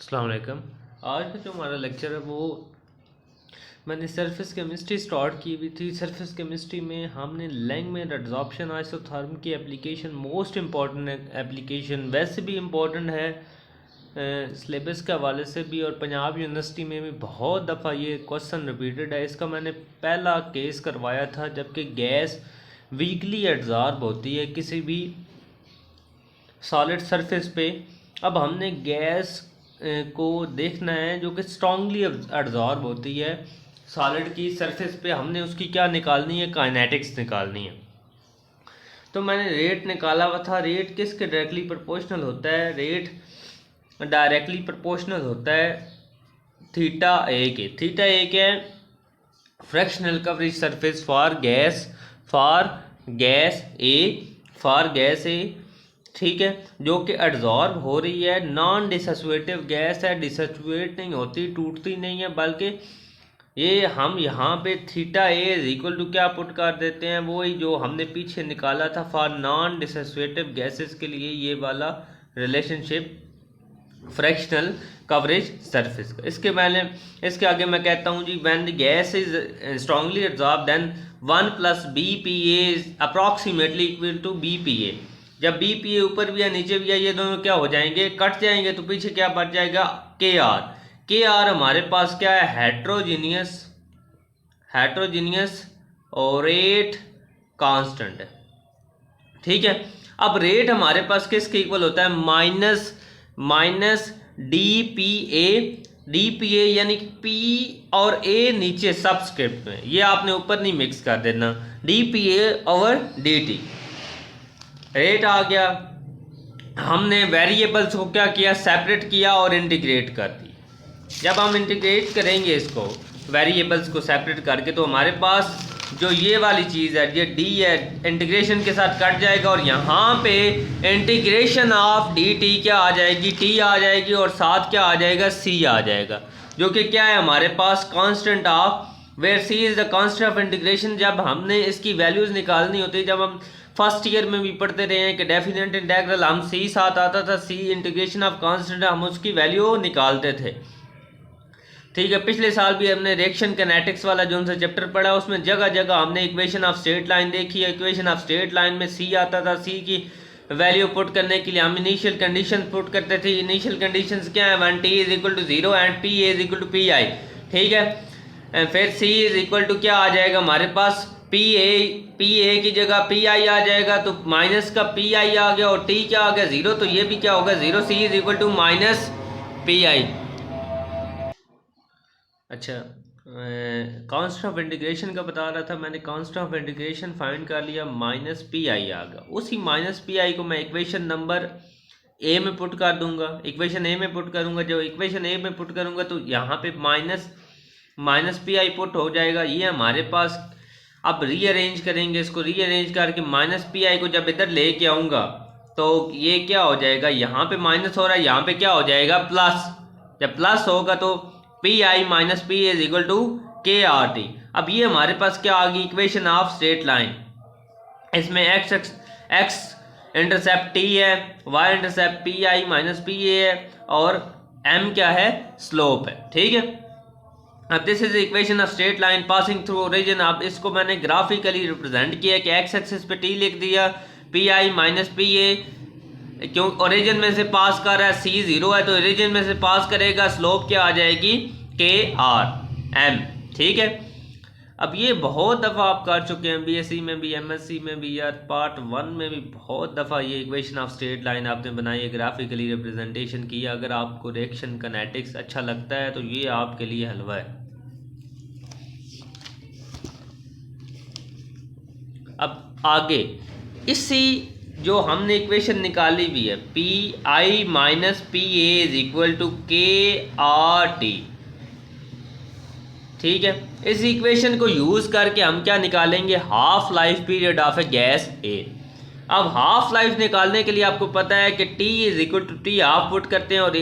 अस्सलाम वालेकुम। आज का जो हमारा लेक्चर है वो मैंने सरफेस केमिस्ट्री स्टार्ट की हुई थी। सरफेस केमिस्ट्री में हमने लैंगमैन एडजॉर्प्शन आइसोथर्म की एप्लीकेशन मोस्ट इम्पॉर्टेंट एप्लीकेशन वैसे भी इम्पॉर्टेंट है सिलेबस के हवाले से भी, और पंजाब यूनिवर्सिटी में भी बहुत दफ़ा ये क्वेश्चन रिपीटेड है। इसका मैंने पहला केस करवाया था जबकि गैस वीकली एडजॉर्ब होती है किसी भी सॉलिड सरफेस पे। अब हमने गैस को देखना है जो कि स्ट्रांगली एब्जॉर्ब होती है सॉलिड की सरफेस पे। हमने उसकी क्या निकालनी है, काइनेटिक्स निकालनी है। तो मैंने रेट निकाला हुआ था। रेट किसके डायरेक्टली प्रोपोर्शनल होता है? रेट डायरेक्टली प्रोपोर्शनल होता है थीटा ए के। थीटा ए क्या है? Fractional coverage surface for gas A, ठीक है, जो कि एड्जॉर्ब हो रही है। नॉन डिसोसिएटिव गैस है, डिसोसिएट नहीं होती, टूटती नहीं है, बल्कि ये हम यहाँ पे theta A is equal to क्या पुट कर देते हैं, वही जो हमने पीछे निकाला था फॉर नॉन डिसोसिएटिव गैसेस के लिए, ये वाला रिलेशनशिप फ्रैक्शनल कवरेज सरफेस का। इसके आगे मैं कहता हूँ जी, when the gas is strongly absorb then 1 + BPA is approximately equal to BPA। जब BPA ऊपर भी है नीचे भी है, ये दोनों क्या हो जाएंगे, कट जाएंगे, तो पीछे क्या बच जाएगा, KR हमारे पास क्या है, हेट्रोजीनियस और रेट कांस्टेंट है, ठीक है। अब रेट हमारे पास किसके इक्वल होता है, माइनस DPA यानी कि P और A नीचे सबस्क्रिप्ट में, ये आपने ऊपर नहीं मिक्स कर देना, DPA/dt। रेट आ गया, हमने वेरिएबल्स को क्या किया, सेपरेट किया और इंटीग्रेट कर दी। जब हम इंटीग्रेट करेंगे इसको वेरिएबल्स को सेपरेट करके, तो हमारे पास जो ये वाली चीज़ है, ये D है, इंटीग्रेशन के साथ कट जाएगा और यहाँ पे इंटीग्रेशन ऑफ dt क्या आ जाएगी, T आ जाएगी, और साथ क्या आ जाएगा, C आ जाएगा, जो कि क्या है हमारे पास constant of, where C is the constant of integration. जब हमने इसकी वैल्यूज़ निकालनी होती है, जब हम फर्स्ट ईयर में भी पढ़ते रहे हैं कि डेफिनेट इंटेग्रल, हम C साथ आता था, C इंटीग्रेशन ऑफ कांस्टेंट, हम उसकी वैल्यू निकालते थे, ठीक है। पिछले साल भी हमने रिएक्शन कैनेटिक्स वाला जो सा चैप्टर पढ़ा, उसमें जगह जगह हमने इक्वेशन ऑफ स्ट्रेट लाइन देखी है। इक्वेशन ऑफ स्ट्रेट लाइन में C आता था, C की वैल्यू पुट करने के लिए हम इनिशियल कंडीशन पुट करते थे। इनिशियल कंडीशंस क्या है, 1 T = 0 एंड PA = PI, ठीक है। फिर C = क्या आ जाएगा हमारे पास, PA की जगह PI आ जाएगा, तो माइनस का PI आ गया और T क्या आ गया, 0, तो ये भी क्या होगा, 0। C = -PI। अच्छा, कांस्टेंट ऑफ इंटीग्रेशन का बता रहा था मैंने, कांस्टेंट ऑफ इंटीग्रेशन फाइंड कर लिया, -PI आ गया। उसी -PI को मैं इक्वेशन नंबर A में पुट कर दूंगा, इक्वेशन A में पुट करूंगा। जब इक्वेशन A में पुट करूंगा तो यहाँ पे -PI पुट हो जाएगा। ये हमारे पास, अब रीअरेंज करेंगे इसको, रीअरेंज करके -PI को जब इधर लेके आऊँगा तो ये क्या हो जाएगा, यहाँ पे माइनस हो रहा है, यहाँ पे क्या हो जाएगा, प्लस। जब प्लस होगा तो PI - PA = KRT। अब ये हमारे पास क्या आ गई, इक्वेशन ऑफ स्ट्रेट लाइन। इसमें x इंटरसेप्ट T है, y इंटरसेप्ट PI - PA है, और m क्या है, स्लोप है, ठीक है। अब this is equation of straight line passing through origin. अब इसको मैंने ग्राफिकली रिप्रेजेंट किया कि x एक्सिस पे T लिख दिया, PI - PA, क्यों ओरिजिन में से पास कर रहा है, C 0 है तो ओरिजिन में से पास करेगा, स्लोप क्या आ जाएगी, KRM, ठीक है। अब ये बहुत दफ़ा आप कर चुके हैं, BSc में भी, MSc में भी, या पार्ट 1 में भी बहुत दफ़ा ये इक्वेशन ऑफ स्ट्रेट लाइन आपने बनाई है, ग्राफिकली रिप्रेजेंटेशन किया। अगर आपको रिएक्शन कैनेटिक्स अच्छा लगता है तो ये आपके लिए हलवा है। अब आगे इसी जो हमने इक्वेशन निकाली हुई है, PI - PA = KRT, ठीक है। इस इक्वेशन को यूज करके हम क्या निकालेंगे, half life period of A gas A। अब हाफ लाइफ निकालने के लिए आपको पता है कि T = T हाफ पुट करते हैं, और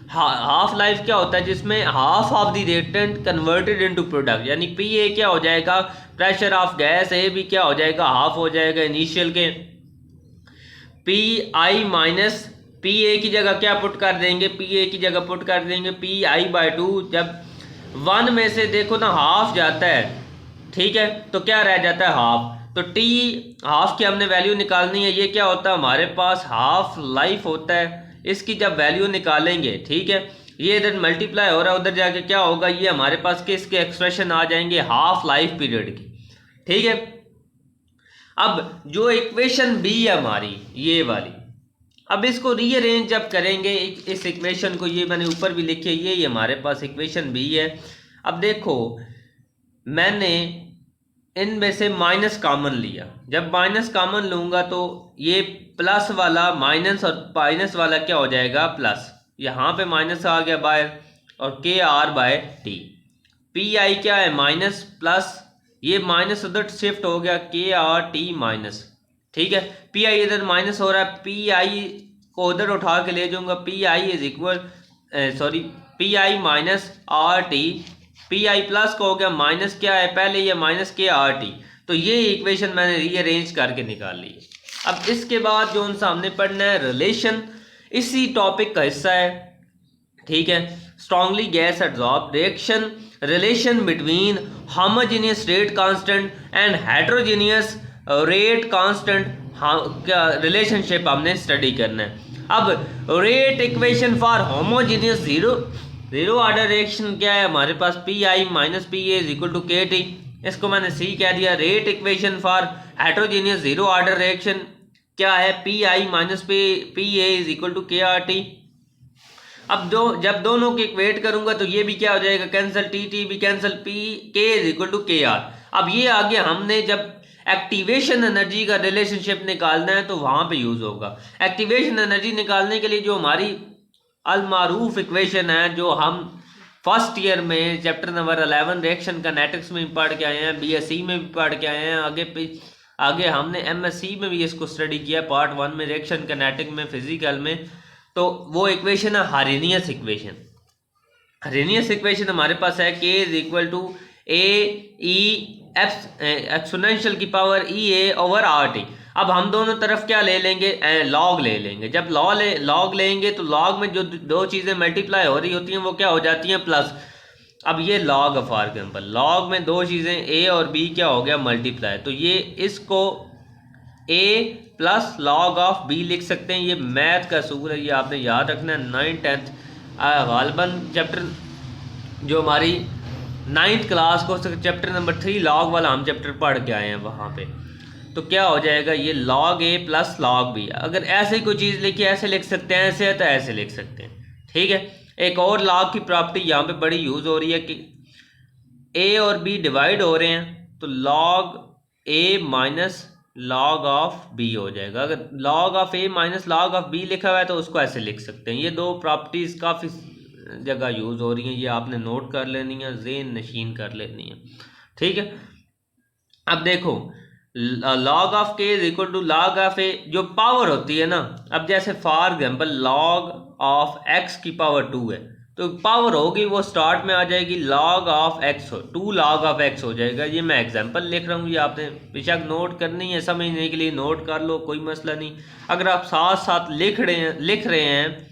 हाफ लाइफ क्या होता है, जिसमें half of the reactant converted into product, यानी PA क्या हो जाएगा, प्रेशर ऑफ गैस A भी क्या हो जाएगा, हाफ हो जाएगा इनिशियल के। PI - पी ए की जगह क्या पुट कर देंगे, पी ए की जगह पुट कर देंगे पी आई बाई टू। जब 1 में से देखो ना हाफ जाता है, ठीक है, तो क्या रह जाता है हाफ। तो टी हाफ की हमने वैल्यू निकालनी है। ये क्या होता है, हमारे पास हाफ लाइफ होता है। इसकी जब वैल्यू निकालेंगे, ठीक है, ये इधर मल्टीप्लाई हो रहा है, उधर जाके क्या होगा, ये हमारे पास किसके एक्सप्रेशन आ जाएंगे, हाफ लाइफ पीरियड की, ठीक है। अब जो इक्वेशन बी है हमारी ये वाली, अब इसको रीअरेंज जब करेंगे इस इक्वेशन को, ये मैंने ऊपर भी लिखी है, ये हमारे पास इक्वेशन बी है। अब देखो मैंने इनमें से माइनस कॉमन लिया, जब माइनस कॉमन लूंगा तो ये प्लस वाला माइनस और माइनस वाला क्या हो जाएगा प्लस, यहाँ पे माइनस आ गया बाहर, और के R by T. P I क्या है माइनस प्लस, ये माइनस उधर शिफ्ट हो गया के आर टी माइनस, ठीक है। पी आई इधर माइनस हो रहा है, पी आई को उधर उठा के ले जाऊंगा, P I is equal sorry P I minus R T, P I plus का हो गया माइनस क्या है पहले ये माइनस के आर टी। तो ये इक्वेशन मैंने रीअरेंज करके निकाल ली। अब इसके बाद जो उनसे हमने पढ़ना है रिलेशन, इसी टॉपिक का हिस्सा है, ठीक है। Strongly gas adsorb reaction, relation between homogeneous rate constant and heterogeneous rate constant, क्या रिलेशनशिप हमने स्टडी करना है। अब rate equation for homogeneous zero order reaction क्या है हमारे पास, P I minus P A is equal to K T, इसको मैंने सी कह दिया। Rate equation for heterogeneous zero order reaction क्या है, P I minus P A is equal to K R T. अब जब दोनों के इक्वेट करूंगा तो ये भी क्या हो जाएगा कैंसिल, टी टी भी कैंसिल, पी के is equal to K are. अब ये आगे हमने जब एक्टिवेशन एनर्जी का रिलेशनशिप निकालना है तो वहां पे यूज होगा। एक्टिवेशन एनर्जी निकालने के लिए जो हमारी अलमारूफ इक्वेशन है, जो हम फर्स्ट ईयर में चैप्टर नंबर 11 रिएक्शन काइनेटिक्स में भी पढ़ के आए हैं, बीएससी में भी पढ़ के आए हैं, आगे हमने एमएससी में भी इसको स्टडी किया पार्ट 1 में रिएक्शन काइनेटिक में फिजिकल में। तो वो इक्वेशन है हारेनियस इक्वेशन। हारेनियस इक्वेशन हमारे पास है K is equal to A E exponential की power E A over R T. अब हम दोनों तरफ क्या ले लेंगे, लॉग ले लेंगे। जब लॉग लेंगे तो लॉग में जो दो चीज़ें मल्टीप्लाई हो रही होती हैं वो क्या हो जाती हैं प्लस। अब ये लॉग फॉर एग्जाम्पल, लॉग में दो चीज़ें ए और बी क्या हो गया मल्टीप्लाई, तो ये इसको ए प्लस लॉग ऑफ बी लिख सकते हैं। ये मैथ का असूल है, ये आपने याद रखना है। 9th 10th गालबन चैप्टर जो हमारी 9th क्लास को चैप्टर नंबर 3 लॉग वाला हम चैप्टर पढ़ के आए हैं वहाँ पे। तो क्या हो जाएगा ये लॉग ए प्लस लॉग बी। अगर ऐसे कोई चीज़ लिखी ऐसे लिख सकते हैं, ऐसे है तो ऐसे लिख सकते हैं, ठीक है। एक और लॉग की प्रॉपर्टी यहाँ पे बड़ी यूज़ हो रही है कि ए और बी डिवाइड हो रहे हैं तो log A minus log of B हो जाएगा। अगर log of A minus log of B लिखा हुआ है तो उसको ऐसे लिख सकते हैं। ये दो प्रॉपर्टीज़ काफ़ी जगह यूज़ हो रही हैं, ये आपने नोट कर लेनी है, ज़ेन नशीन कर लेनी है, ठीक है। अब देखो log of K is equal to log of A, जो पावर होती है ना, अब जैसे for example log of X की पावर 2 है तो पावर होगी वो स्टार्ट में आ जाएगी log of x, 2 log of x हो जाएगा। ये मैं एग्जांपल लिख रहा हूँ, ये आपने बेशक नोट करनी है, समझने के लिए नोट कर लो, कोई मसला नहीं। अगर आप साथ साथ लिख रहे हैं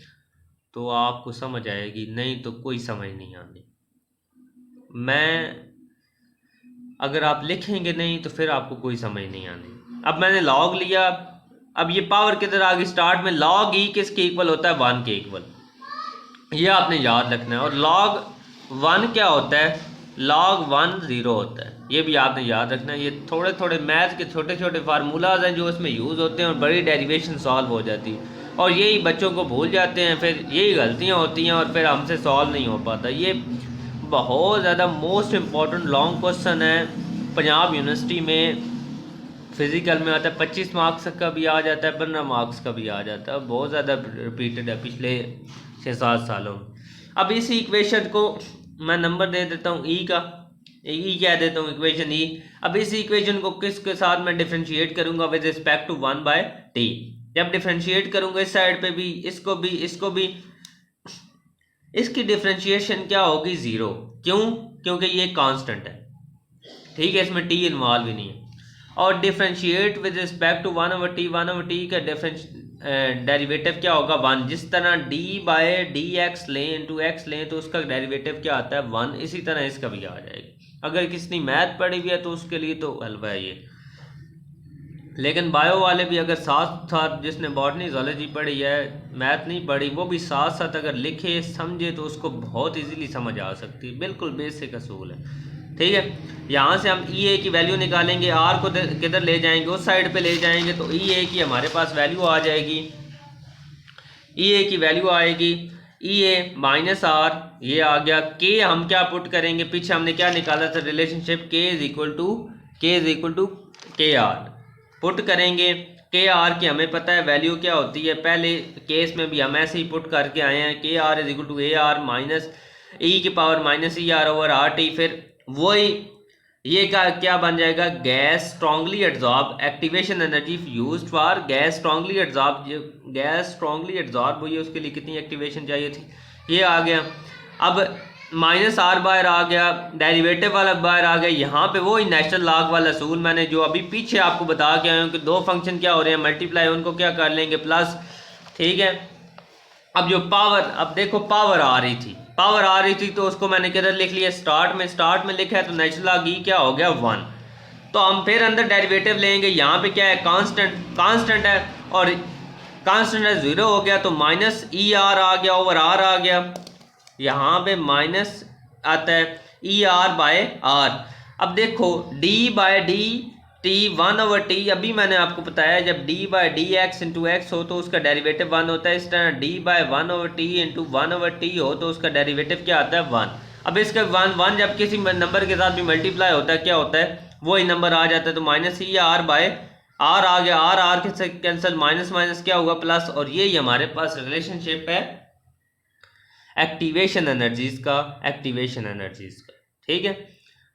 तो आपको समझ आएगी, नहीं तो कोई समझ नहीं आनी। अगर आप लिखेंगे नहीं तो फिर आपको कोई समझ नहीं आनी। अब मैंने लॉग लिया, अब ये पावर किधर आ गई स्टार्ट में, लॉग ई किसके इक्वल होता है 1 के इक्वल, ये आपने याद रखना है। और log 1 क्या होता है, log 1 0 होता है, ये भी आपने याद रखना है। ये थोड़े थोड़े मैथ के छोटे छोटे फार्मूलाज हैं जो इसमें यूज़ होते हैं और बड़ी डेरिवेशन सॉल्व हो जाती है, और यही बच्चों को भूल जाते हैं, फिर यही गलतियाँ होती हैं और फिर हमसे सॉल्व नहीं हो पाता। ये बहुत ज़्यादा मोस्ट इम्पॉर्टेंट लॉन्ग क्वेश्चन है, पंजाब यूनिवर्सिटी में फिज़िकल में आता है, 25 मार्क्स का भी आ जाता है, 15 मार्क्स का भी आ जाता है, बहुत ज़्यादा रिपीटेड है पिछले 6-7 सालों में। अब इसी इक्वेशन को मैं नंबर दे देता हूँ ई का, ई कह देता हूँ इक्वेशन ई। अब इस इक्वेशन को किसके साथ मैं डिफरेंशिएट करूँगा विद रिस्पेक्ट टू 1/t। जब डिफरेंशिएट करूँगा इस साइड पे भी, इसको भी इसकी डिफरेंशिएशन क्या होगी 0, क्यों, क्योंकि ये कांस्टेंट है, ठीक है, इसमें t इन्वॉल्व ही नहीं है। और differentiate with respect to 1/t, 1/t का डिफरेंस डेरिवेटिव क्या होगा 1। जिस तरह d/dx लें इंटू एक्स लें तो उसका डेरिवेटिव क्या आता है 1, इसी तरह इसका भी आ जाएगा। अगर किसी ने मैथ पढ़ी हुई है तो उसके लिए तो हलवा है ये। लेकिन बायो वाले भी अगर साथ साथ, जिसने बॉटनी ज़ूलॉजी पढ़ी है, मैथ नहीं पढ़ी, वो भी साथ साथ अगर लिखे समझे तो उसको बहुत इजीली समझ आ सकती है। बिल्कुल बेसिक असूल है, ठीक है। यहाँ से हम ई ए की वैल्यू निकालेंगे, आर को किधर ले जाएंगे, उस साइड पे ले जाएंगे तो ई ए की हमारे पास वैल्यू आ जाएगी। ई ए की वैल्यू आएगी ई ए माइनस आर, ये आ गया। के हम क्या पुट करेंगे, पीछे हमने क्या निकाला था रिलेशनशिप, के is equal to K are put करेंगे। के आर की हमें पता है वैल्यू क्या होती है, पहले केस में भी हम ऐसे ही पुट करके आए हैं। K R is equal to A R minus E की power minus E R over R T. फिर वही ये क्या बन जाएगा, gas strongly absorb activation energy used for gas strongly absorb हुई है, उसके लिए कितनी एक्टिवेशन चाहिए थी, ये आ गया। अब माइनस आर बाहर आ गया, डेरिवेटिव वाला बाहर आ गया। यहाँ पे वही नेशनल लॉग वाला असूल मैंने जो अभी पीछे आपको बता के आया हूँ कि दो फंक्शन क्या हो रहे हैं मल्टीप्लाई, उनको क्या कर लेंगे प्लस, ठीक है। अब जो पावर, अब देखो पावर आ रही थी तो उसको मैंने किधर लिख लिया, स्टार्ट में लिखा है तो नेचुरल लॉग ई क्या हो गया 1। तो हम फिर अंदर डेरिवेटिव लेंगे, यहाँ पे क्या है कांस्टेंट है और कांस्टेंट है 0 हो गया तो माइनस ई आर आ गया ओवर आर आ गया। यहाँ पे माइनस आता है ई आर बाय आर। अब देखो d/d t 1/t, अभी मैंने आपको बताया जब d/dx इंटू एक्स हो तो उसका डेरिवेटिव 1 होता है। इस तरह d/1/t इंटू 1/t हो तो उसका डेरिवेटिव क्या आता है 1। अब इसका 1 जब किसी नंबर के साथ भी मल्टीप्लाई होता है क्या होता है, वही नंबर आ जाता है। तो minus E R by R आ गया, आर के से कैंसिल, माइनस माइनस क्या हुआ प्लस, और ये हमारे पास रिलेशनशिप है एक्टिवेशन एनर्जीज का, ठीक है।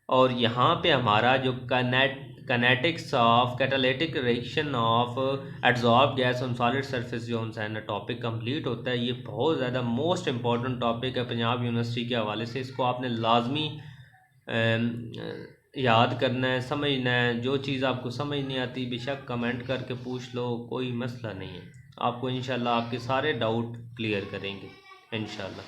और यहाँ पे हमारा जो kinetics of catalytic reaction of adsorb gas on solid surface zone है ना टॉपिक कंप्लीट होता है। ये बहुत ज़्यादा मोस्ट इम्पॉर्टेंट टॉपिक है पंजाब यूनिवर्सिटी के हवाले से। इसको आपने लाजमी याद करना है, समझना है। जो चीज़ आपको समझ नहीं आती बेशक कमेंट करके पूछ लो, कोई मसला नहीं है। आपको इंशाल्लाह आपके सारे डाउट क्लियर करेंगे इंशाल्लाह।